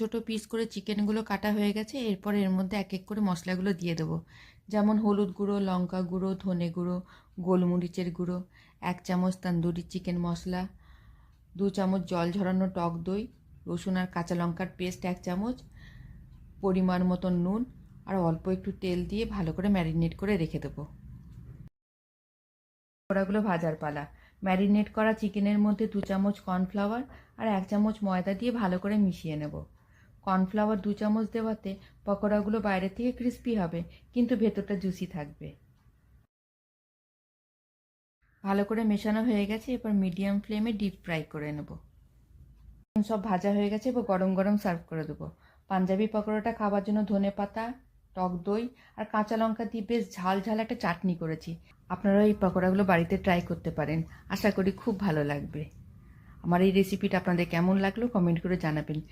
ছোট পিস করে চিকেনগুলো কাটা হয়ে গেছে। এরপর এর মধ্যে এক এক করে মশলাগুলো দিয়ে দেবো। যেমন হলুদ গুঁড়ো, লঙ্কা গুঁড়ো, ধনে গুঁড়ো, গোলমরিচের গুঁড়ো, 1 চামচ তন্দুরি চিকেন মশলা, 2 চামচ জল ঝরানো টক দই, রসুন আর কাঁচা লঙ্কার পেস্ট 1 চামচ, পরিমাণ মতো নুন আর অল্প একটু তেল দিয়ে ভালো করে ম্যারিনেট করে রেখে দেবো। পকোড়াগুলো ভাজার পালা। ম্যারিনেট করা চিকেনের মধ্যে 2 চামচ কর্নফ্লাওয়ার আর 1 চামচ ময়দা দিয়ে ভালো করে মিশিয়ে নেব। কর্নফ্লাওয়ার 2 চামচ দেওয়াতে পকোড়াগুলো বাইরে থেকে ক্রিস্পি হবে, কিন্তু ভেতরটা জুসি থাকবে। ভালো করে মেশানো হয়ে গেছে, এবার মিডিয়াম ফ্লেমে ডিপ ফ্রাই করে নেব। সব ভাজা হয়ে গেছে, এবার গরম গরম সার্ভ করে দেবো। পাঞ্জাবি পকোড়াটা খাবার জন্য ধনেপাতা, টক দই আর কাঁচা লঙ্কা দিয়ে বেশ ঝাল ঝাল একটা চাটনি করেছি। আপনারা এই পকোড়াগুলো বাড়িতে ট্রাই করতে পারেন, আশা করি খুব ভালো লাগবে। আমার এই রেসিপিটা আপনাদের কেমন লাগলো কমেন্ট করে জানাবেন।